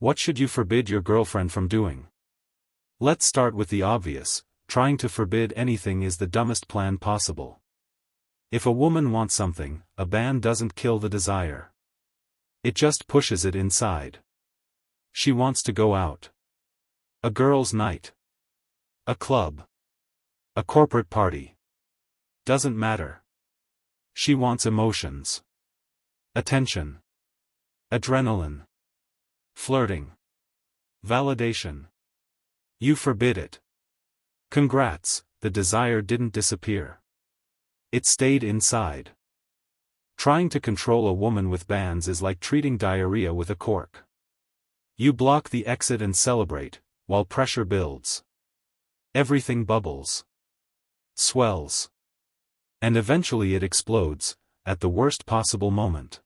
What should you forbid your girlfriend from doing? Let's start with the obvious. Trying to forbid anything is the dumbest plan possible. If a woman wants something, a ban doesn't kill the desire. It just pushes it inside. She wants to go out. A girls' night. A club. A corporate party. Doesn't matter. She wants emotions. Attention. Adrenaline. Flirting. Validation. You forbid it. Congrats, the desire didn't disappear. It stayed inside. Trying to control a woman with bans is like treating diarrhea with a cork. You block the exit and celebrate, while pressure builds. Everything bubbles. Swells. And eventually it explodes, at the worst possible moment.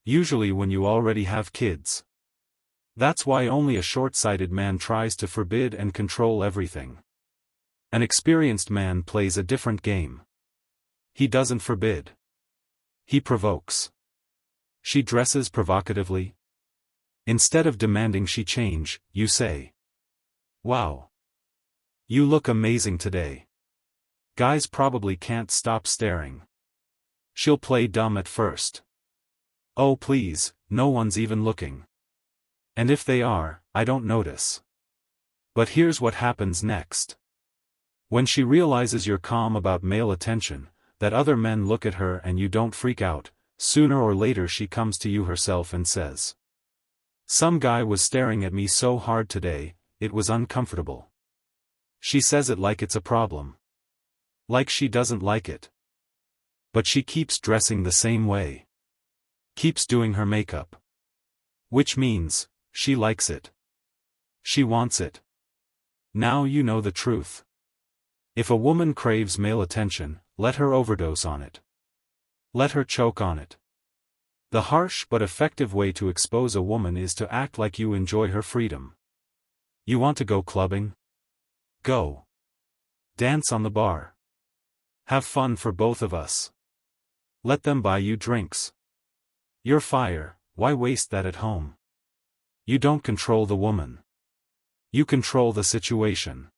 Usually when you already have kids. That's why only a short-sighted man tries to forbid and control everything. An experienced man plays a different game. He doesn't forbid. He provokes. She dresses provocatively. Instead of demanding she change, you say, "Wow. You look amazing today." Guys probably can't stop staring. She'll play dumb at first. "Oh please, no one's even looking. And if they are, I don't notice." But here's what happens next. When she realizes you're calm about male attention, that other men look at her and you don't freak out, sooner or later she comes to you herself and says, "Some guy was staring at me so hard today, it was uncomfortable." She says it like it's a problem. Like she doesn't like it. But she keeps dressing the same way. Keeps doing her makeup. Which means, she likes it. She wants it. Now you know the truth. If a woman craves male attention, let her overdose on it. Let her choke on it. The harsh but effective way to expose a woman is to act like you enjoy her freedom. You want to go clubbing? Go. Dance on the bar. Have fun for both of us. Let them buy you drinks. You're fire, why waste that at home? You don't control the woman. You control the situation.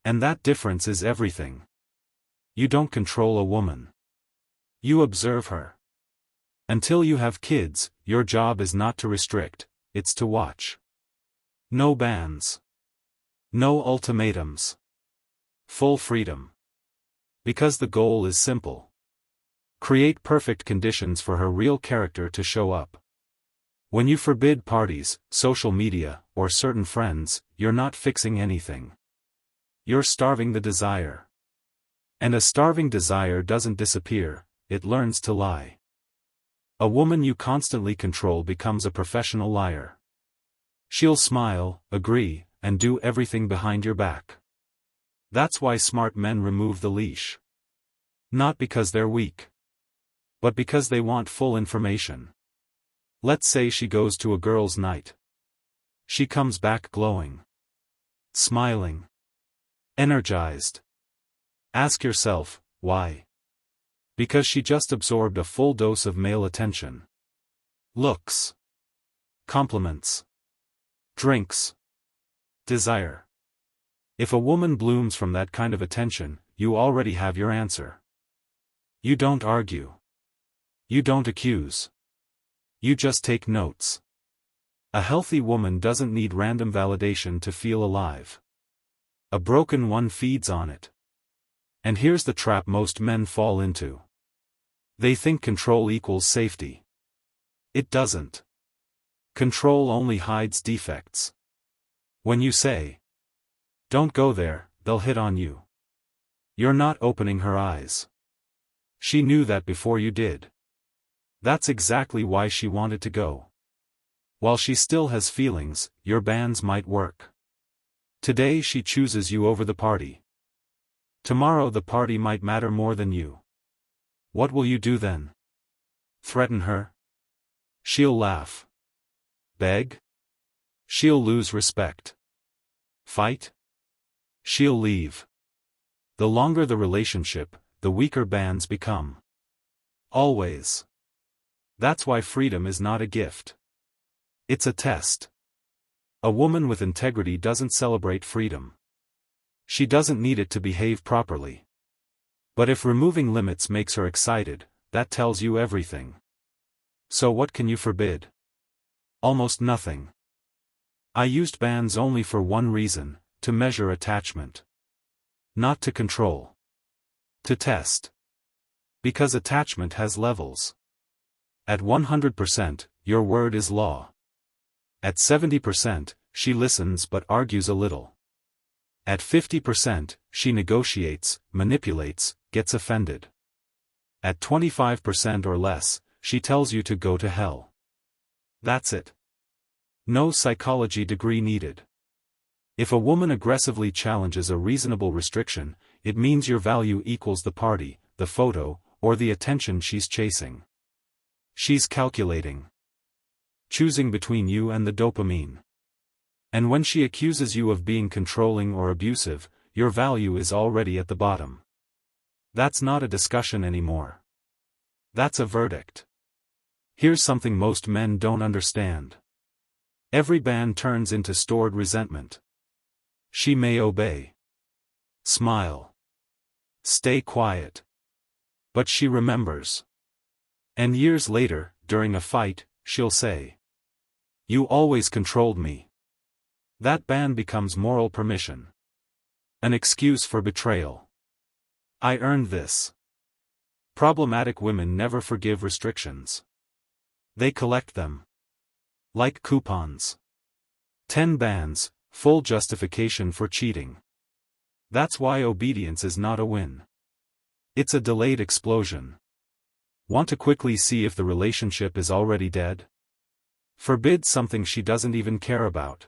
And that difference is everything. You don't control a woman. You observe her. Until you have kids, your job is not to restrict, it's to watch. No bans. No ultimatums. Full freedom. Because the goal is simple. Create perfect conditions for her real character to show up. When you forbid parties, social media, or certain friends, you're not fixing anything. You're starving the desire. And a starving desire doesn't disappear, it learns to lie. A woman you constantly control becomes a professional liar. She'll smile, agree, and do everything behind your back. That's why smart men remove the leash. Not because they're weak. But because they want full information. Let's say she goes to a girls' night. She comes back glowing. Smiling. Energized. Ask yourself, why? Because she just absorbed a full dose of male attention. Looks. Compliments. Drinks. Desire. If a woman blooms from that kind of attention, you already have your answer. You don't argue. You don't accuse. You just take notes. A healthy woman doesn't need random validation to feel alive. A broken one feeds on it. And here's the trap most men fall into. They think control equals safety. It doesn't. Control only hides defects. When you say, "Don't go there," they'll hit on you. You're not opening her eyes. She knew that before you did. That's exactly why she wanted to go. While she still has feelings, your bans might work. Today she chooses you over the party. Tomorrow the party might matter more than you. What will you do then? Threaten her? She'll laugh. Beg? She'll lose respect. Fight? She'll leave. The longer the relationship, the weaker bans become. Always. That's why freedom is not a gift. It's a test. A woman with integrity doesn't celebrate freedom. She doesn't need it to behave properly. But if removing limits makes her excited, that tells you everything. So what can you forbid? Almost nothing. I used bans only for one reason, to measure attachment. Not to control. To test. Because attachment has levels. At 100%, your word is law. At 70%, she listens but argues a little. At 50%, she negotiates, manipulates, gets offended. At 25% or less, she tells you to go to hell. That's it. No psychology degree needed. If a woman aggressively challenges a reasonable restriction, it means your value equals the party, the photo, or the attention she's chasing. She's calculating. Choosing between you and the dopamine. And when she accuses you of being controlling or abusive, your value is already at the bottom. That's not a discussion anymore. That's a verdict. Here's something most men don't understand. Every ban turns into stored resentment. She may obey. Smile. Stay quiet. But she remembers. And years later, during a fight, she'll say, "You always controlled me." That ban becomes moral permission. An excuse for betrayal. I earned this. Problematic women never forgive restrictions. They collect them. Like coupons. 10 bans, full justification for cheating. That's why obedience is not a win. It's a delayed explosion. Want to quickly see if the relationship is already dead? Forbid something she doesn't even care about.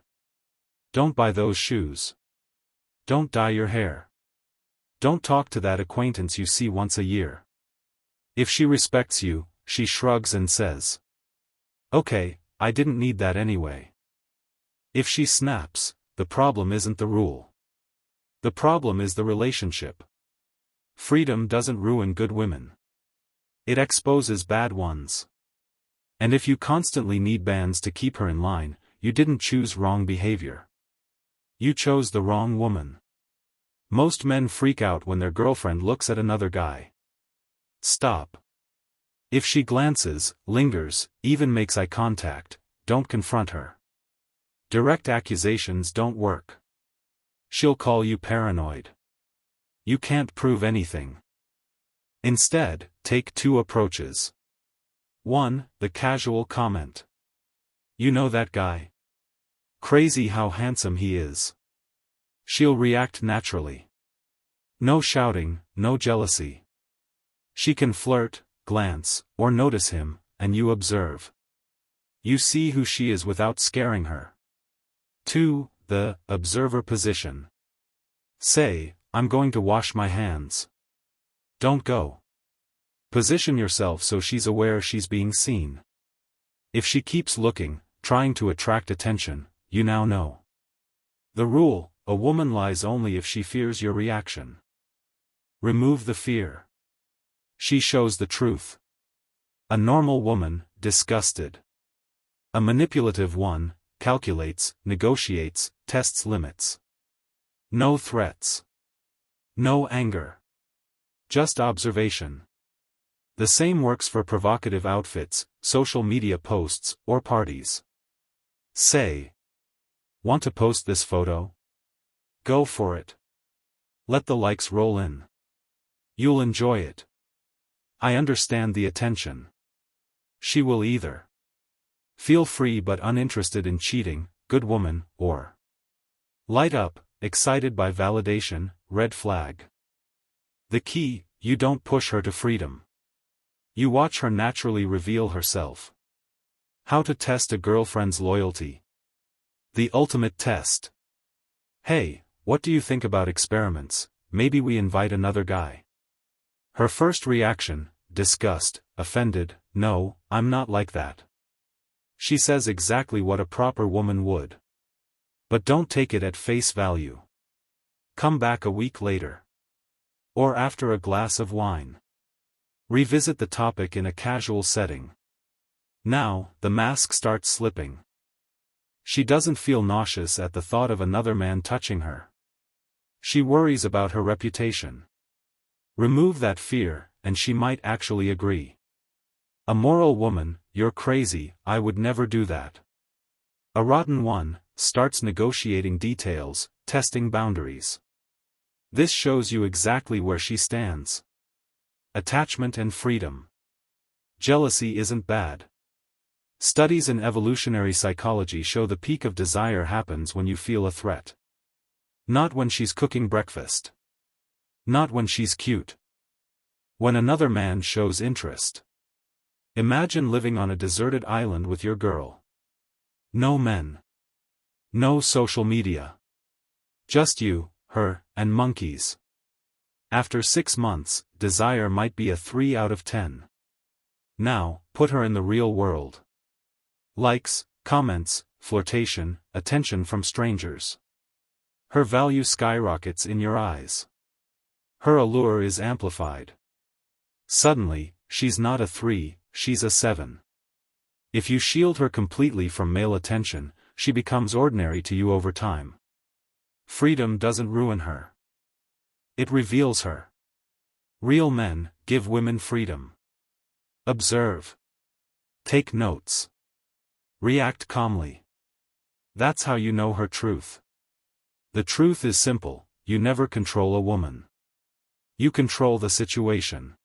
Don't buy those shoes. Don't dye your hair. Don't talk to that acquaintance you see once a year. If she respects you, she shrugs and says, "Okay, I didn't need that anyway." If she snaps, the problem isn't the rule. The problem is the relationship. Freedom doesn't ruin good women. It exposes bad ones. And if you constantly need bans to keep her in line, you didn't choose wrong behavior. You chose the wrong woman. Most men freak out when their girlfriend looks at another guy. Stop. If she glances, lingers, even makes eye contact, don't confront her. Direct accusations don't work. She'll call you paranoid. You can't prove anything. Instead, take 2 approaches. 1. The casual comment. "You know that guy? Crazy how handsome he is." She'll react naturally. No shouting, no jealousy. She can flirt, glance, or notice him, and you observe. You see who she is without scaring her. 2. The observer position. Say, "I'm going to wash my hands." Don't go. Position yourself so she's aware she's being seen. If she keeps looking, trying to attract attention, you now know. The rule: a woman lies only if she fears your reaction. Remove the fear. She shows the truth. A normal woman, disgusted. A manipulative one, calculates, negotiates, tests limits. No threats. No anger. Just observation. The same works for provocative outfits, social media posts, or parties. Say, "Want to post this photo? Go for it. Let the likes roll in. You'll enjoy it. I understand the attention." She will either feel free but uninterested in cheating, good woman, or light up, excited by validation, red flag. The key: you don't push her to freedom. You watch her naturally reveal herself. How to test a girlfriend's loyalty. The ultimate test. "Hey, what do you think about experiments? Maybe we invite another guy." Her first reaction: disgust, offended, "No, I'm not like that." She says exactly what a proper woman would. But don't take it at face value. Come back a week later. Or after a glass of wine. Revisit the topic in a casual setting. Now, the mask starts slipping. She doesn't feel nauseous at the thought of another man touching her. She worries about her reputation. Remove that fear, and she might actually agree. A moral woman, you're crazy, I would never do that. A rotten one, starts negotiating details, testing boundaries. This shows you exactly where she stands. Attachment and freedom. Jealousy isn't bad. Studies in evolutionary psychology show the peak of desire happens when you feel a threat. Not when she's cooking breakfast. Not when she's cute. When another man shows interest. Imagine living on a deserted island with your girl. No men. No social media. Just you, her, and monkeys. After 6 months, desire might be a 3 out of 10. Now, put her in the real world. Likes, comments, flirtation, attention from strangers. Her value skyrockets in your eyes. Her allure is amplified. Suddenly, she's not a 3, she's a 7. If you shield her completely from male attention, she becomes ordinary to you over time. Freedom doesn't ruin her. It reveals her. Real men give women freedom. Observe. Take notes. React calmly. That's how you know her truth. The truth is simple, you never control a woman. You control the situation.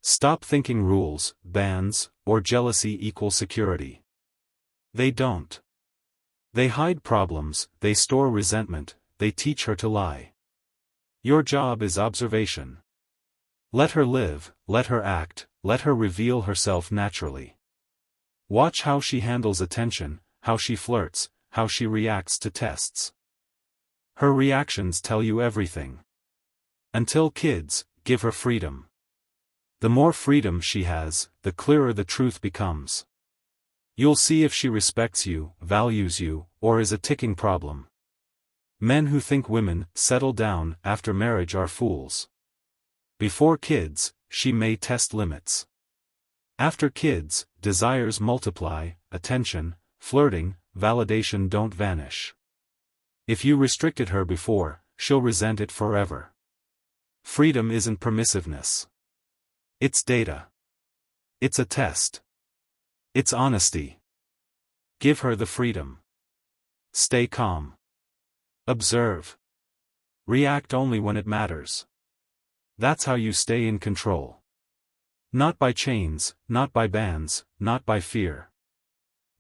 Stop thinking rules, bans, or jealousy equal security. They don't. They hide problems, they store resentment, they teach her to lie. Your job is observation. Let her live, let her act, let her reveal herself naturally. Watch how she handles attention, how she flirts, how she reacts to tests. Her reactions tell you everything. Until kids, give her freedom. The more freedom she has, the clearer the truth becomes. You'll see if she respects you, values you, or is a ticking problem. Men who think women settle down after marriage are fools. Before kids, she may test limits. After kids, desires multiply, attention, flirting, validation don't vanish. If you restricted her before, she'll resent it forever. Freedom isn't permissiveness. It's data. It's a test. It's honesty. Give her the freedom. Stay calm. Observe. React only when it matters. That's how you stay in control. Not by chains, not by bans, not by fear.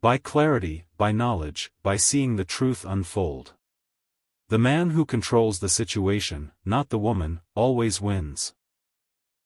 By clarity, by knowledge, by seeing the truth unfold. The man who controls the situation, not the woman, always wins.